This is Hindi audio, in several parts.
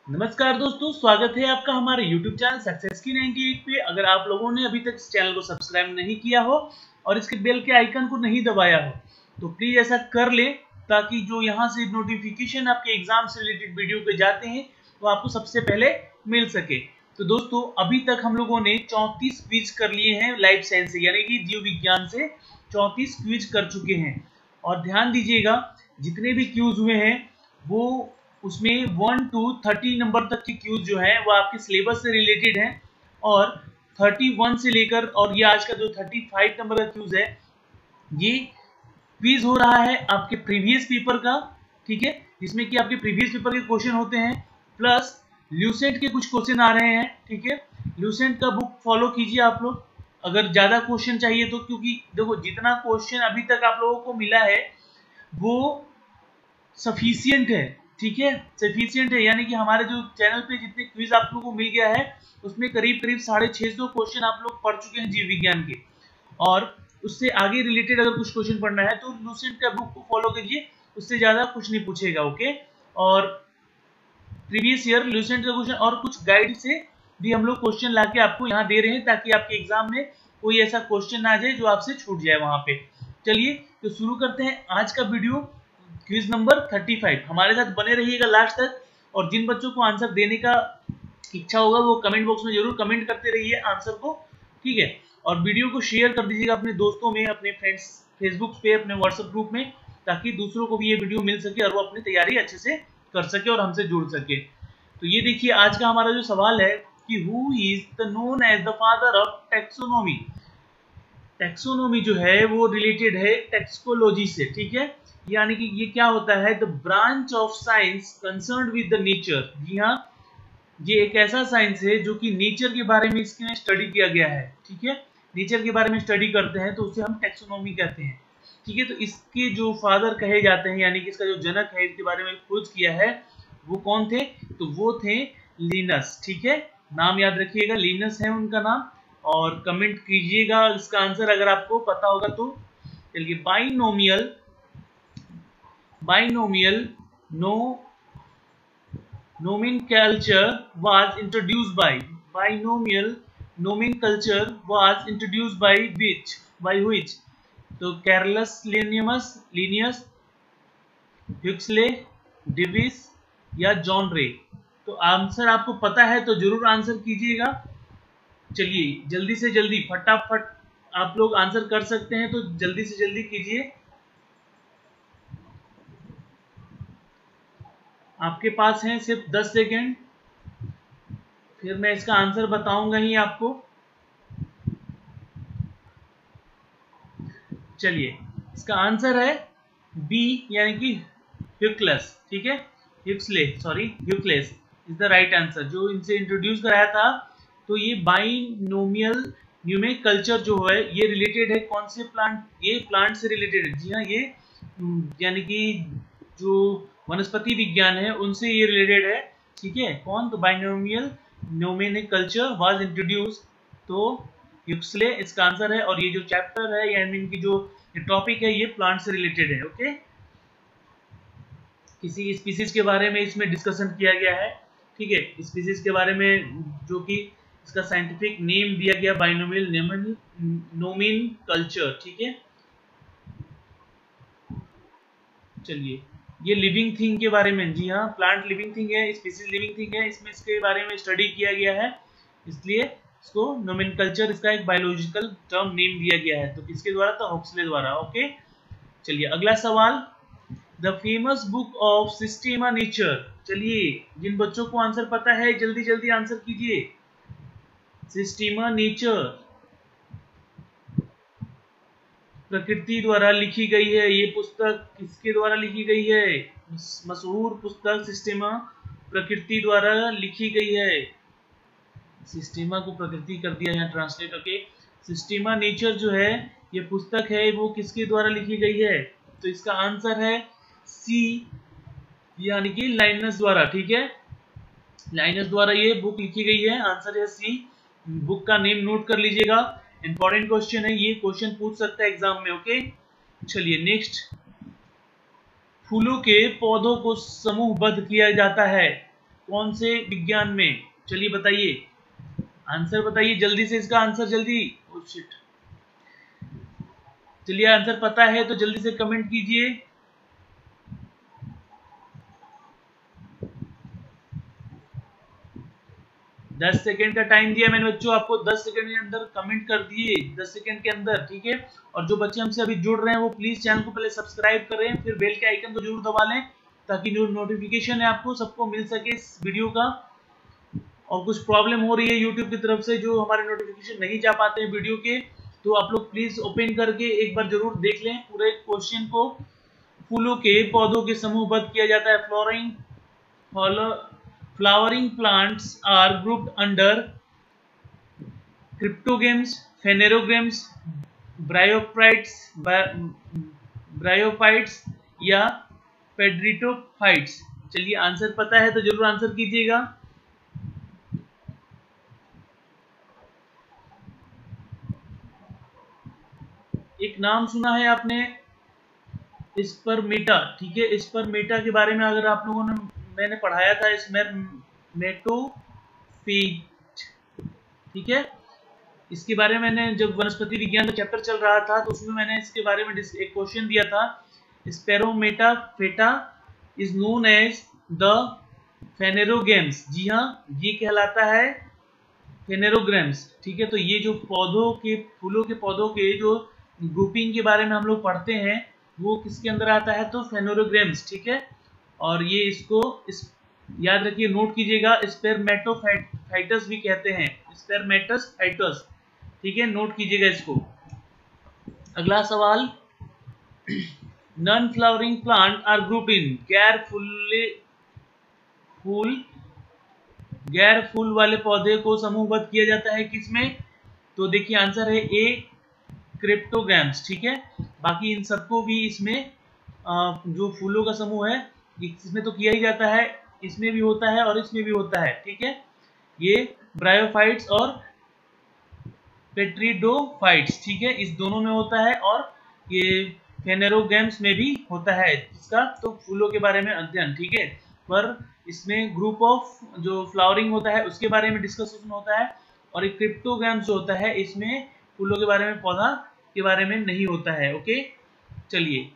नमस्कार दोस्तों, स्वागत है आपका हमारे YouTube चैनल सक्सेस की 98 पे। अगर आप लोगों ने अभी तक इस चैनल को सब्सक्राइब नहीं किया हो और इसके बेल के आइकन को नहीं दबाया हो तो प्लीज ऐसा कर लें, ताकि जो यहाँ से नोटिफिकेशन आपके एग्जाम से रिलेटेड वीडियो पे जाते हैं वो आपको सबसे पहले मिल सके। तो दोस्तों, अभी तक हम लोगों ने 34 क्विज कर लिए हैं लाइफ साइंस से, यानी कि जीव विज्ञान से 34 क्विज कर चुके हैं। और ध्यान दीजिएगा, जितने भी क्यूज हुए हैं वो उसमें 1 to 30 नंबर तक की क्यूज जो है वो आपके सिलेबस से रिलेटेड है, और 31 से लेकर और ये आज का जो 35 नंबर का क्यूज है ये क्विज हो रहा है आपके प्रीवियस पेपर का, ठीक है, जिसमें कि आपके प्रीवियस पेपर के क्वेश्चन होते हैं प्लस ल्यूसेंट के कुछ क्वेश्चन आ रहे हैं, ठीक है। ल्यूसेंट का बुक फॉलो कीजिए आप लोग अगर ज्यादा क्वेश्चन चाहिए तो, क्योंकि देखो जितना क्वेश्चन अभी तक आप लोगों को मिला है वो सफिशिएंट है, ठीक है, सफिशिएंट है। यानी कि हमारे जो चैनल पे जितने क्विज आप लोगों को मिल गया है उसमें करीब करीब 650 क्वेश्चन आप लोग पढ़ चुके हैं जीव विज्ञान के, और उससे आगे रिलेटेड अगर कुछ क्वेश्चन पढ़ना है तो लूसेंट का बुक को फॉलो कीजिए, उससे ज्यादा कुछ नहीं पूछेगा, ओके। और प्रीवियस ईयर लूसेंट का क्वेश्चन और कुछ गाइड से भी हम लोग क्वेश्चन लाके आपको यहाँ दे रहे हैं, ताकि आपके एग्जाम में कोई ऐसा क्वेश्चन ना आ जाए जो आपसे छूट जाए वहां पे। चलिए तो शुरू करते हैं आज का वीडियो, क्विज नंबर 35। हमारे साथ बने रहिएगा लास्ट तक, और जिन बच्चों को आंसर देने का इच्छा होगा वो कमेंट बॉक्स में जरूर कमेंट करते रहिए आंसर को, ठीक है। और वीडियो को शेयर कर दीजिएगा अपने दोस्तों में, अपने फ्रेंड्स फेसबुक पे, अपने व्हाट्सएप ग्रुप में, ताकि दूसरों को भी ये वीडियो मिल सके और वो अपनी तैयारी अच्छे से कर सके और हमसे जुड़ सके। तो ये देखिए आज का हमारा जो सवाल है कि who is the known as the father of taxonomy. Taxonomy जो है वो रिलेटेड है टैक्सोलॉजी से, ठीक है। यानी कि ये क्या होता है, the branch of science concerned with the nature. जी हाँ, ये एक ऐसा साइंस है जो कि नेचर के बारे में इसमें स्टडी किया गया है, ठीक है। नेचर के बारे में स्टडी करते हैं तो उसे हम टैक्सोनॉमी कहते हैं, ठीक है। तो इसके जो फादर कहे जाते हैं, यानी कि इसका जो जनक है, इसके बारे में खोज किया है, वो कौन थे, तो वो थे लिनस, ठीक है। नाम याद रखिएगा, लिनस है उनका नाम, और कमेंट कीजिएगा इसका आंसर अगर आपको पता होगा तो। चलिए, binomial nomenclature was introduced by binomial nomenclature was introduced by which तो कैरलस लिनियस, हुक्सले, डेविस या जॉन रे। तो आंसर आपको पता है तो जरूर आंसर कीजिएगा। चलिए जल्दी से जल्दी फटाफट आप लोग आंसर कर सकते हैं तो जल्दी से जल्दी कीजिए। आपके पास हैं सिर्फ 10 सेकेंड, फिर मैं इसका आंसर बताऊंगा ही आपको। चलिए, इसका आंसर है बी, यानी कि ह्यूक्लस, ठीक है, ह्यूक्लेस इज द राइट आंसर, जो इनसे इंट्रोड्यूस कराया था। तो ये बाइनोमियल न्यूमेरिकल्चर जो है ये रिलेटेड है कौन से प्लांट, ये प्लांट से रिलेटेड है। जी हाँ, ये यानी कि जो वनस्पति विज्ञान है उनसे ये रिलेटेड है, ठीक है। कौन, तो बाइनोमियल नोमेनक्लेचर वाज इंट्रोड्यूस, तो ह्यूक्सले इसका आंसर है। और ये जो चैप्टर है यानी इनकी जो टॉपिक है ये प्लांट से रिलेटेड है, ओके। किसी स्पीसीज के बारे में इसमें डिस्कशन किया गया है, ठीक है, स्पीसीज के बारे में, जो कि इसका साइंटिफिक नेम दिया गया बाइनोमियल नोमेनक्लेचर, ठीक है। चलिए, ये लिविंग थिंग के बारे में, जी हाँ, प्लांट लिविंग थिंग है, स्पीसीज लिविंग थिंग है, इसमें इसके बारे में स्टडी किया गया है, इसलिए इसको नोमेनक्लेचर इसका एक बायोलॉजिकल टर्म नेम दिया गया है। तो किसके द्वारा, तो हुक्सले द्वारा, ओके। चलिए अगला सवाल, the famous book of Systema Naturae. चलिए, जिन बच्चों को आंसर पता है जल्दी जल्दी आंसर कीजिए। सिस्टेमा नेचर प्रकृति द्वारा लिखी गई है, ये पुस्तक किसके द्वारा लिखी गई है, मशहूर पुस्तक सिस्टेमा प्रकृति द्वारा लिखी गई है। सिस्टेमा को प्रकृति कर दिया यहाँ ट्रांसलेट, ओके। सिस्टेमा नेचर जो है ये पुस्तक है वो किसके द्वारा लिखी गई है, तो इसका आंसर है सी, यानी कि लाइनस द्वारा, ठीक है, लाइनस द्वारा ये बुक लिखी गई है, आंसर है सी। बुक का नेम नोट कर लीजिएगा, इंपॉर्टेंट क्वेश्चन है, ये क्वेश्चन पूछ सकता है एग्जाम में, ओके। चलिए नेक्स्ट, फूलों के पौधों को समूहबद्ध किया जाता है कौन से विज्ञान में? चलिए बताइए, आंसर बताइए जल्दी से, इसका आंसर जल्दी। ओह शिट, चलिए आंसर पता है तो जल्दी से कमेंट कीजिए। दस सेकेंड का टाइम दिया मैंने बच्चों आपको, 10 सेकेंड के अंदर कमेंट कर दिए, 10 सेकेंड के अंदर, ठीक है। और जो बच्चे हमसे अभी जुड़ रहे हैं वो प्लीज चैनल को पहले सब्सक्राइब करें, फिर बेल के आइकन को जरूर दबा लें ताकि जो नोटिफिकेशन है आपको सबको मिल सके इस वीडियो का। और कुछ प्रॉब्लम हो रही है यूट्यूब की तरफ से, जो हमारे नोटिफिकेशन नहीं जा पाते हैं वीडियो के, तो आप लोग प्लीज ओपन करके एक बार जरूर देख लें पूरे क्वेश्चन को। फूलों के पौधों के समूहबद्ध किया जाता है। Flowering plants are grouped under cryptogams, phanerogams, bryophytes या पेड्रिटोफाइट्स। चलिए आंसर पता है तो जरूर आंसर कीजिएगा। एक नाम सुना है आपने, स्पर्मेटा, ठीक है। स्पर्मेटा के बारे में अगर आप लोगों ने, मैंने पढ़ाया था स्पर्मेटोफाइट, ठीक है। इसके बारे में मैंने, जब वनस्पति विज्ञान का चैप्टर चल रहा था तो उसमें मैंने इसके बारे में एक क्वेश्चन दिया था। स्पेरोमेटाफेटा इज नोन एज द फेनेरोगेम्स। जी हाँ, ये कहलाता है फेनेरोग्राम्स, ठीक है। तो ये जो पौधों के, फूलों के पौधों के जो ग्रुपिंग के बारे में हम लोग पढ़ते हैं वो किसके अंदर आता है? तो फेनेरोग्राम्स, ठीक है। और ये इसको याद रखिए, नोट कीजिएगा, स्पेरमेटोफाइटस भी कहते हैं, स्पेरमेटसफाइटस, ठीक है, नोट कीजिएगा इसको। अगला सवाल, non flowering plant are group in, गैर फूल वाले पौधे को समूहबद्ध किया जाता है किसमें? तो देखिए आंसर है ए, क्रिप्टोगैम्स, ठीक है। बाकी इन सबको भी इसमें जो फूलों का समूह है इसमें तो किया ही जाता है, इसमें भी होता है और इसमें भी होता है, ठीक है। ये ब्रायोफाइट्स और पेट्रिडोफाइट्स, ठीक है, इस दोनों में होता है। और ये फेनेरोगैम्स में भी होता है, इसका तो फूलों के बारे में अध्ययन, ठीक है। पर इसमें ग्रुप ऑफ जो फ्लावरिंग होता है उसके बारे में डिस्कशन होता है, और एक क्रिप्टोगैम्स जो होता है इसमें फूलों के बारे में, पौधा के बारे में नहीं होता है। ओके, चलिए,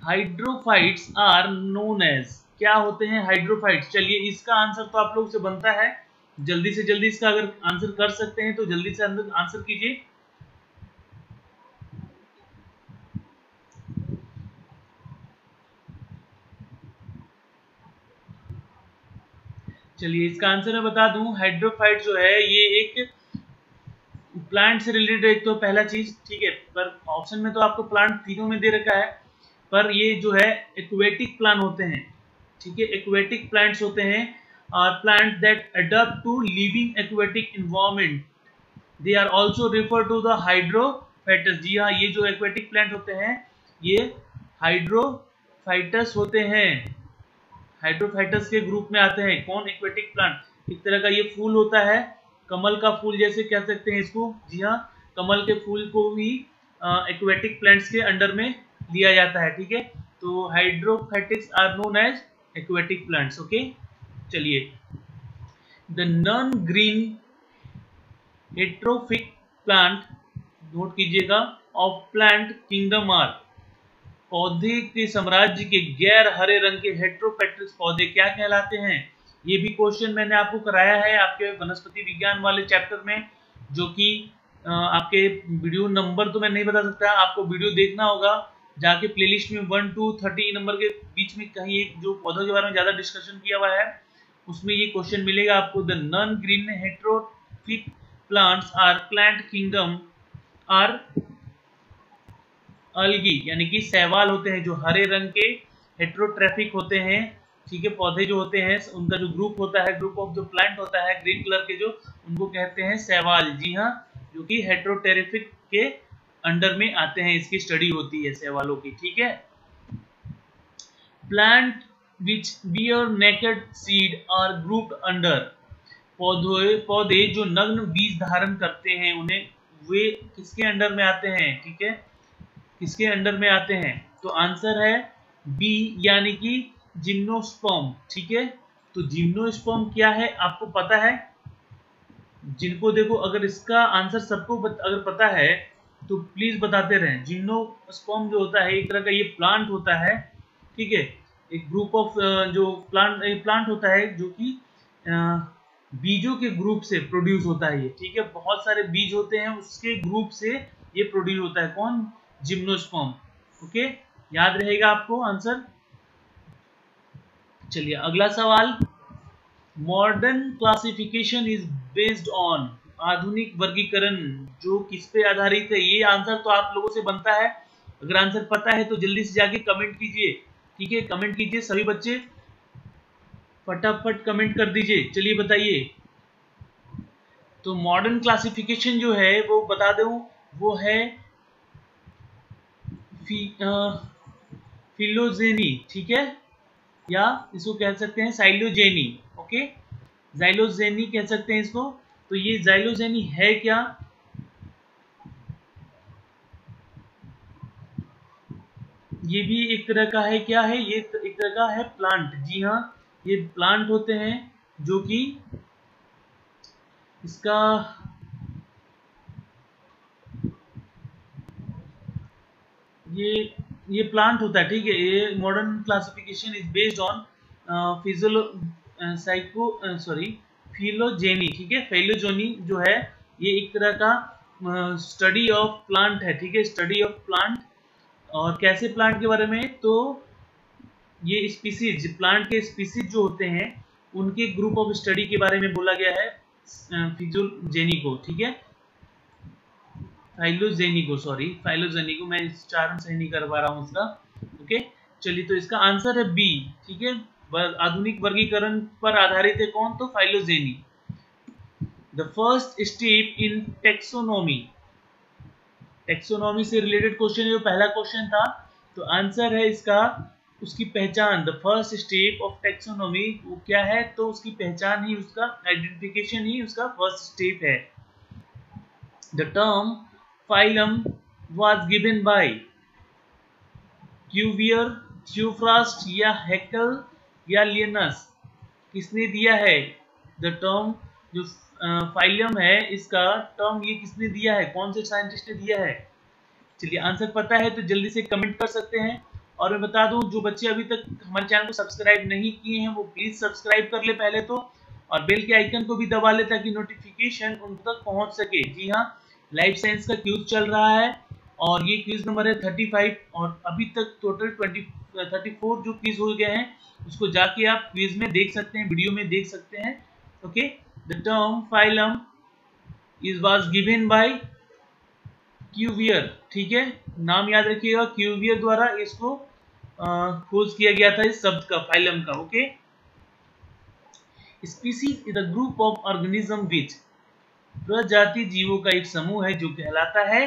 हाइड्रोफाइट्स आर नोन एज, क्या होते हैं हाइड्रोफाइट्स? चलिए इसका आंसर तो आप लोग से बनता है, जल्दी से जल्दी इसका अगर आंसर कर सकते हैं तो जल्दी से आंसर कीजिए। चलिए इसका आंसर मैं बता दूं, हाइड्रोफाइट जो है ये एक प्लांट से रिलेटेड, एक तो पहला चीज, ठीक है। पर ऑप्शन में तो आपको प्लांट तीनों में दे रखा है, पर ये जो है एक्वेटिक प्लांट होते हैं, ठीक है। एक्वेटिक प्लांट्स होते हैं, और plant that adopt to living aquatic environment, they are also refer to the hydrophytes. जी हाँ, ये जो एक्वेटिक प्लांट होते हैं ये हाइड्रोफाइटस होते हैं, हाइड्रोफाइटस के ग्रुप में आते हैं। कौन? Aquatic plant. एक तरह का ये फूल होता है, कमल का फूल जैसे कह सकते हैं इसको। जी हाँ, कमल के फूल को भी एक्वेटिक प्लांट्स के अंडर में लिया जाता है, ठीक है। तो hydrophytics are known as aquatic plants. Okay, चलिए, the non green heterotrophic plant, note कीजिएगा, ऑफ प्लांट किंगडम आर, पौधे के साम्राज्य के गैर हरे रंग के हेट्रोफाइट्स पौधे क्या कहलाते हैं? ये भी क्वेश्चन मैंने आपको कराया है आपके वनस्पति विज्ञान वाले चैप्टर में, जो कि आपके वीडियो नंबर तो मैं नहीं बता सकता, आपको वीडियो देखना होगा जाके प्लेलिस्ट में 1 to 30 नंबर के बीच में कहीं एक जो पौधों के बारे में ज्यादा डिस्कशन किया हुआ है उसमें ये क्वेश्चन मिलेगा आपको। The non green heterotrophic plants are plant kingdom are algae, यानी कि शैवाल होते हैं जो हरे रंग के, हेट्रोट्रैफिक होते हैं, ठीक है। पौधे जो होते हैं उनका जो ग्रुप होता है, ग्रुप ऑफ जो प्लांट होता है ग्रीन कलर के जो, उनको कहते हैं शैवाल। जी हाँ, जो कि हेट्रोटेरिफिक के अंडर में आते हैं, इसकी स्टडी होती है शैवालों की, ठीक है। Plant which bear naked seed are grouped under, पौधे जो नग्न बीज धारण करते हैं उन्हें, वे किसके अंडर में आते हैं? ठीक है, किसके अंडर में आते हैं? तो आंसर है बी, यानी कि जिम्नोस्पर्म, ठीक है। तो जिम्नोस्पर्म क्या है आपको पता है? जिनको देखो, अगर इसका आंसर सबको अगर पता है तो प्लीज बताते रहें। जिम्नोस्पर्म जो होता है एक तरह का ये प्लांट होता है, ठीक है, एक ग्रुप ऑफ जो प्लांट होता है जो कि बीजों के ग्रुप से प्रोड्यूस होता है ये, ठीक है, बहुत सारे बीज होते हैं उसके ग्रुप से ये प्रोड्यूस होता है। कौन? जिम्नोस्पर्म। ओके, याद रहेगा आपको आंसर। चलिए अगला सवाल, modern classification is based on, आधुनिक वर्गीकरण जो किस पे आधारित है? ये आंसर तो आप लोगों से बनता है, अगर आंसर पता है तो जल्दी से जाके कमेंट कीजिए, ठीक है, कमेंट कीजिए सभी बच्चे, फटाफट कमेंट कर दीजिए। चलिए बताइए, तो मॉडर्न क्लासिफिकेशन जो है वो बता दूं, वो है फिलोजेनी, ठीक है, या इसको कह सकते हैं साइलोजेनी। ओके, जाइलोजेनी कह सकते हैं इसको। तो ये जाइलोजेनी है क्या? ये भी एक तरह का है, क्या है ये? एक तरह का है प्लांट। जी हाँ, ये प्लांट होते हैं जो कि इसका ये प्लांट होता है, ठीक है। ये modern classification is based on physio psycho sorry phylogeny, ठीक है। फिलोजेनी जो है ये एक तरह का स्टडी ऑफ प्लांट है, ठीक है, स्टडी ऑफ प्लांट। और कैसे प्लांट के बारे में? तो ये स्पीसीज, प्लांट के स्पीसीज जो होते हैं उनके ग्रुप ऑफ स्टडी के बारे में बोला गया है फिलोजेनी को, ठीक है, फाइलोजेनी को, सॉरी फाइलोजेनी को, मैं उच्चारण सही नहीं कर पा रहा हूँ इसका। ओके, चलिए तो इसका आंसर है बी, ठीक है, आधुनिक वर्गीकरण पर आधारित है। कौन? तो phylogeny. The first step in taxonomy, taxonomy से रिलेटेड क्वेश्चन, जो पहला क्वेश्चन था, तो आंसर है इसका उसकी पहचान। The first step of taxonomy वो क्या है? तो उसकी पहचान ही, उसका आइडेंटिफिकेशन ही उसका फर्स्ट स्टेप है। The term phylum was given by Cuvier, थियोफ्रास्ट या हैकेल या लिनस? किसने दिया है? द टर्म जो फाइलम है इसका टर्म ये किसने दिया है? कौन से साइंटिस्ट ने दिया है? चलिए आंसर पता है तो जल्दी से कमेंट कर सकते हैं। और मैं बता दूं, जो बच्चे अभी तक हमारे चैनल को सब्सक्राइब नहीं किए हैं वो प्लीज सब्सक्राइब कर ले पहले तो, और बेल के आइकन को भी दबा ले ताकि नोटिफिकेशन उन तक पहुंच सके। जी हाँ, लाइफ साइंस का क्विज चल रहा है और ये क्विज नंबर है 35, और अभी तक टोटल 34 जो क्विज हो गए हैं उसको जाके आप क्विज में देख सकते हैं, वीडियो में देख सकते हैं। Okay, the term phylum is was given by Cuvier, ठीक है, नाम याद रखिएगा, क्यूवियर द्वारा इसको खोज किया गया था इस शब्द का, फाइलम का। Okay, species is the group of organism which, प्रजाति जीवों का एक समूह है जो कहलाता है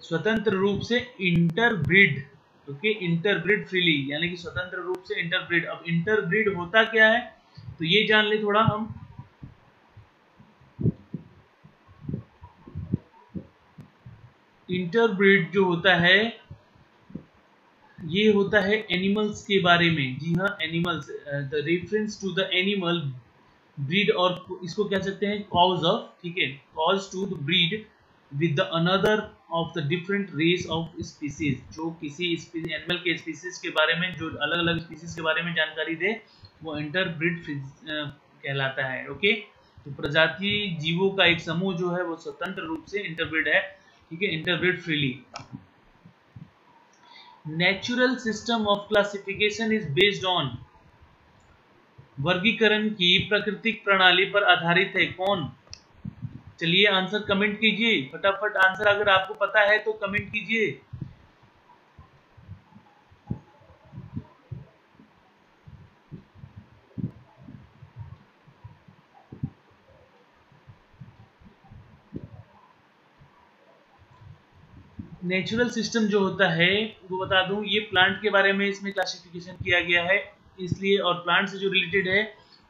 स्वतंत्र रूप से इंटरब्रीड। ओके, इंटरब्रीड फ्रीली, यानी कि स्वतंत्र रूप से इंटरब्रीड। अब इंटरब्रीड होता क्या है तो ये जान ले थोड़ा हम। इंटरब्रीड जो होता है ये होता है एनिमल्स के बारे में। जी हाँ, animals, the reference to the animal breed, और इसको कह सकते हैं कॉज ऑफ, ठीक है, cause to the breed with the another of the different race of species. जो किसी एनिमल के स्पीसीज के बारे में, जो अलग अलग स्पीसीज के बारे में जानकारी दे वो इंटरब्रीड कहलाता है। ओके, तो प्रजाति जीवों का एक समूह जो है वो स्वतंत्र रूप से इंटरब्रीड है, ठीक है, interbreed freely. Natural system of classification is based on, वर्गीकरण की प्राकृतिक प्रणाली पर आधारित है। कौन? चलिए आंसर कमेंट कीजिए फटाफट, आंसर अगर आपको पता है तो कमेंट कीजिए। नेचुरल सिस्टम जो होता है वो बता दूं, ये प्लांट के बारे में इसमें क्लासिफिकेशन किया गया है इसलिए, और प्लांट से जो रिलेटेड है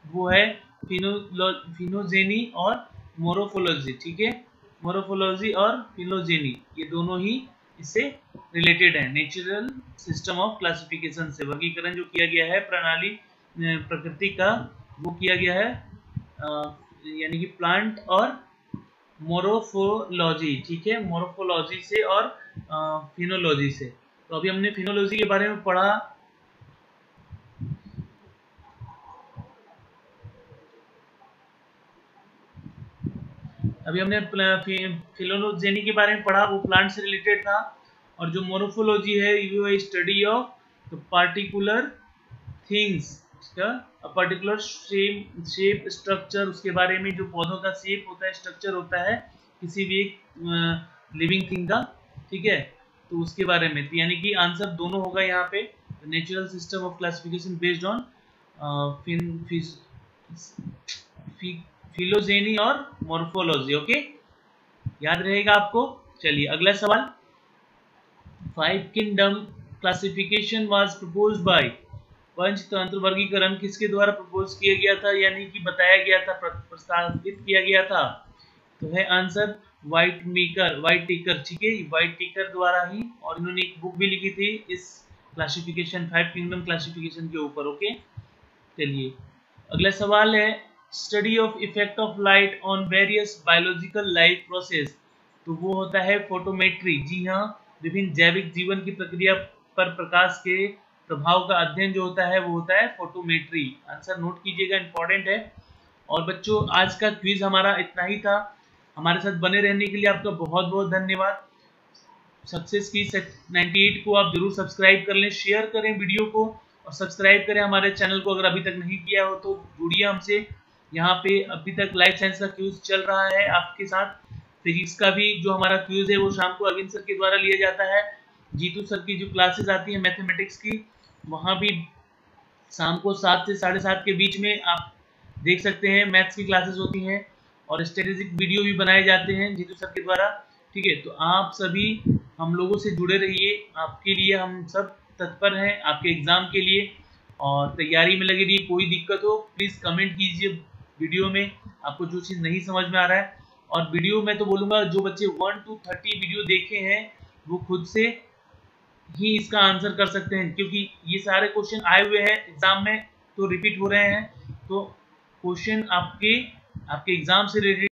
वो है फिनोजेनी और मोरोफोलॉजी, ठीक है, मोरोफोलॉजी और फिलोजेनी, ये दोनों ही इससे रिलेटेड है। नेचुरल सिस्टम ऑफ क्लासिफिकेशन से वर्गीकरण जो किया गया है प्रणाली प्रकृति का वो किया गया है, यानी कि प्लांट और मोरोफोलॉजी, ठीक है, मोरोफोलॉजी से और फिनोलॉजी से। तो अभी हमने फिनोलॉजी के बारे में पढ़ा। अभी हमने फिलोजेनी के बारे में पढ़ा, वो प्लांट से रिलेटेड था। और जो मोरोफोलॉजी है वो है study of particular things, particular shape structure, उसके बारे में जो पौधों का शेप होता है, स्ट्रक्चर होता है किसी भी एक लिविंग थिंग का, ठीक है, तो उसके बारे में। यानी कि आंसर दोनों होगा यहाँ पे, natural system of classification based on phylogeny और मॉर्फोलॉजी। ओके, याद रहेगा आपको। चलिए अगला सवाल, 5 kingdom classification was proposed by, Panchatantra वर्गीकरण किसके द्वारा प्रपोज किया गया था, यानी कि बताया गया था, प्रस्तावित किया गया था? तो है आंसर वाइट टेकर, ठीक है, वाइट टेकर द्वारा ही। और इन्होंने एक बुक भी लिखी थी इस क्लासिफिकेशन, 5 किंगडम क्लासिफिकेशन के ऊपर। ओके, चलिए अगला सवाल है, study of effect of light on various biological life process, तो वो होता है फोटोमेट्री। जी हाँ, विभिन्न जैविक जीवन की प्रक्रिया पर प्रकाश के प्रभाव का अध्ययन जो होता है वो होता है फोटोमेट्री। आंसर नोट कीजिएगा, इंपॉर्टेंट है। और बच्चों, आज का क्विज हमारा इतना ही था। हमारे साथ बने रहने के लिए आपका बहुत बहुत धन्यवाद। सक्सेस की 98 को आप जरूर सब्सक्राइब कर लें, शेयर करें वीडियो को और सब्सक्राइब करें हमारे चैनल को अगर अभी तक नहीं किया हो तो। जुड़िए हमसे, यहाँ पे अभी तक लाइफ साइंस का क्विज चल रहा है आपके साथ। फिजिक्स का भी जो हमारा क्विज है वो शाम को अरविंद सर के द्वारा लिया जाता है। जीतू सर की जो क्लासेस आती है मैथमेटिक्स की, वहाँ भी शाम को 7 से 7:30 के बीच में आप देख सकते हैं, मैथ्स की क्लासेस होती हैं और स्ट्रेटेजिक वीडियो भी बनाए जाते हैं जीतू सर के द्वारा, ठीक है। तो आप सभी हम लोगों से जुड़े रहिए, आपके लिए हम सब तत्पर हैं, आपके एग्जाम के लिए, और तैयारी में लगे रहिए। कोई दिक्कत हो प्लीज़ कमेंट कीजिए वीडियो में, आपको जो चीज़ नहीं समझ में आ रहा है। और वीडियो में तो बोलूँगा, जो बच्चे 1 to 30 वीडियो देखे हैं वो खुद से ही इसका आंसर कर सकते हैं, क्योंकि ये सारे क्वेश्चन आए हुए हैं एग्जाम में तो रिपीट हो रहे हैं। तो क्वेश्चन आपके एग्जाम से रिलेटेड